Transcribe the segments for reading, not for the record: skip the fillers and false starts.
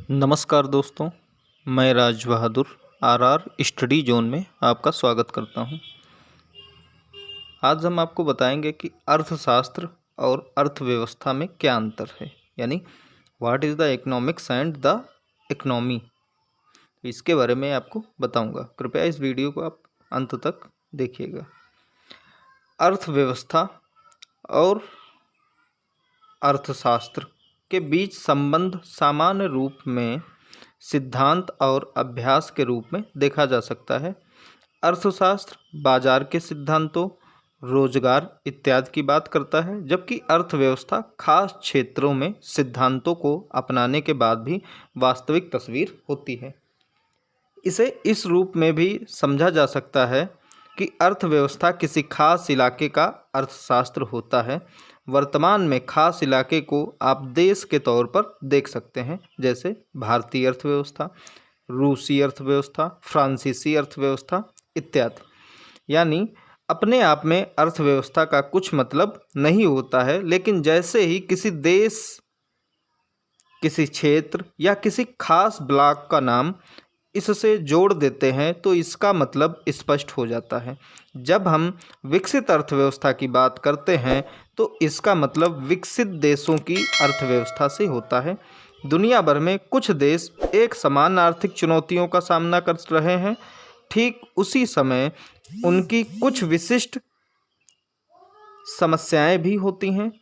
नमस्कार दोस्तों, मैं Raj Bahadur RR study zone में आपका स्वागत करता हूं। आज हम आपको बताएंगे कि अर्थशास्त्र और अर्थव्यवस्था में क्या अंतर है, यानी what is the economics and the economy. इसके बारे में आपको बताऊंगा। कृपया इस वीडियो को आप अंत तक देखिएगा। अर्थव्यवस्था और अर्थशास्त्र के बीच संबंध सामान्य रूप में सिद्धांत और अभ्यास के रूप में देखा जा सकता है। अर्थशास्त्र बाजार के सिद्धांतों, रोजगार इत्यादि की बात करता है, जबकि अर्थव्यवस्था खास क्षेत्रों में सिद्धांतों को अपनाने के बाद भी वास्तविक तस्वीर होती है। इसे इस रूप में भी समझा जा सकता है कि अर्थव्यवस्था किसी खास इलाके का अर्थशास्त्र होता है। वर्तमान में खास इलाके को आप देश के तौर पर देख सकते हैं, जैसे भारतीय अर्थव्यवस्था, रूसी अर्थव्यवस्था, फ्रांसीसी अर्थव्यवस्था इत्यादि। यानी अपने आप में अर्थव्यवस्था का कुछ मतलब नहीं होता है, लेकिन जैसे ही किसी देश, किसी क्षेत्र या किसी खास ब्लॉक का नाम इससे जोड़ देते हैं तो इसका मतलब स्पष्ट हो जाता है। जब हम विकसित अर्थव्यवस्था की बात करते हैं तो इसका मतलब विकसित देशों की अर्थव्यवस्था से होता है। दुनिया भर में कुछ देश एक समान आर्थिक चुनौतियों का सामना कर रहे हैं। ठीक उसी समय उनकी कुछ विशिष्ट समस्याएं भी होती हैं।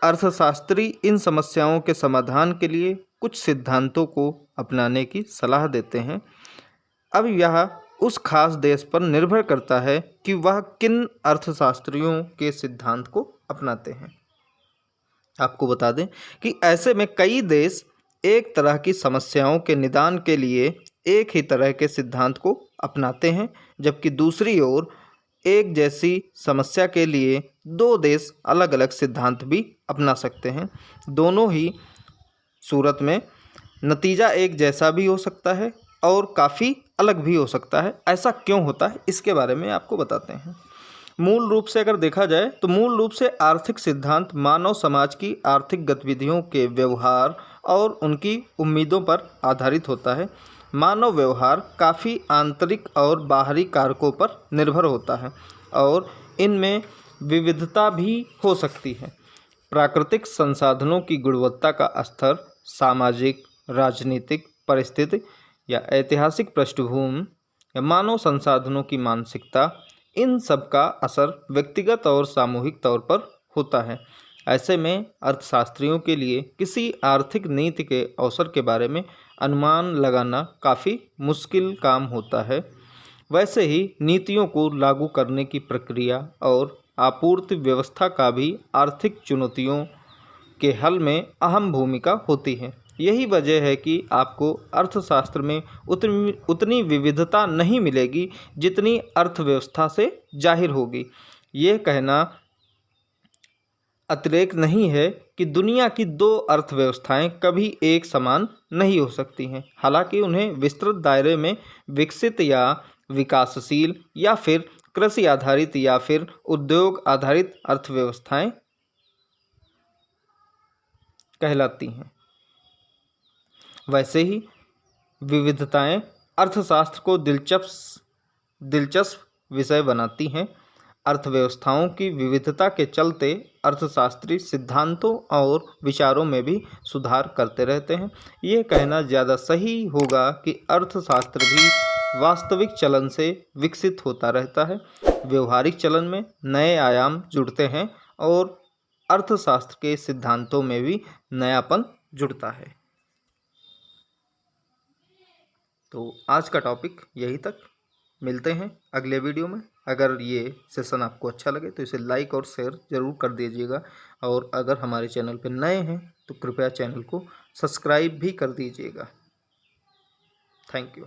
अर्थशास्त्री इन समस्याओं के समाधान के लिए कुछ सिद्धांतों को अपनाने की सलाह देते हैं। अब यह उस खास देश पर निर्भर करता है कि वह किन अर्थशास्त्रियों के सिद्धांत को अपनाते हैं। आपको बता दें कि ऐसे में कई देश एक तरह की समस्याओं के निदान के लिए एक ही तरह के सिद्धांत को अपनाते हैं, जबकि दूसरी ओर एक जैसी समस्या के लिए दो देश अलग अलग सिद्धांत भी अपना सकते हैं। दोनों ही सूरत में नतीजा एक जैसा भी हो सकता है और काफ़ी अलग भी हो सकता है। ऐसा क्यों होता है, इसके बारे में आपको बताते हैं। मूल रूप से अगर देखा जाए तो मूल रूप से आर्थिक सिद्धांत मानव समाज की आर्थिक गतिविधियों के व्यवहार और उनकी उम्मीदों पर आधारित होता है। मानव व्यवहार काफ़ी आंतरिक और बाहरी कारकों पर निर्भर होता है और इनमें विविधता भी हो सकती है। प्राकृतिक संसाधनों की गुणवत्ता का स्तर, सामाजिक, राजनीतिक परिस्थिति या ऐतिहासिक पृष्ठभूमि या मानव संसाधनों की मानसिकता, इन सब का असर व्यक्तिगत और सामूहिक तौर पर होता है। ऐसे में अर्थशास्त्रियों के लिए किसी आर्थिक नीति के अवसर के बारे में अनुमान लगाना काफ़ी मुश्किल काम होता है। वैसे ही नीतियों को लागू करने की प्रक्रिया और आपूर्ति व्यवस्था का भी आर्थिक चुनौतियों के हल में अहम भूमिका होती है। यही वजह है कि आपको अर्थशास्त्र में उतनी विविधता नहीं मिलेगी जितनी अर्थव्यवस्था से जाहिर होगी। ये कहना अतिरेक नहीं है कि दुनिया की दो अर्थव्यवस्थाएं कभी एक समान नहीं हो सकती हैं। हालांकि उन्हें विस्तृत दायरे में विकसित या विकासशील या फिर कृषि आधारित या फिर उद्योग आधारित अर्थव्यवस्थाएं कहलाती हैं। वैसे ही विविधताएं अर्थशास्त्र को दिलचस्प विषय बनाती हैं। अर्थव्यवस्थाओं की विविधता के चलते अर्थशास्त्री सिद्धांतों और विचारों में भी सुधार करते रहते हैं। ये कहना ज़्यादा सही होगा कि अर्थशास्त्र भी वास्तविक चलन से विकसित होता रहता है। व्यवहारिक चलन में नए आयाम जुड़ते हैं और अर्थशास्त्र के सिद्धांतों में भी नयापन जुड़ता है। तो आज का टॉपिक यही तक। मिलते हैं अगले वीडियो में। अगर ये सेशन आपको अच्छा लगे तो इसे लाइक और शेयर ज़रूर कर दीजिएगा, और अगर हमारे चैनल पर नए हैं तो कृपया चैनल को सब्सक्राइब भी कर दीजिएगा। Thank you.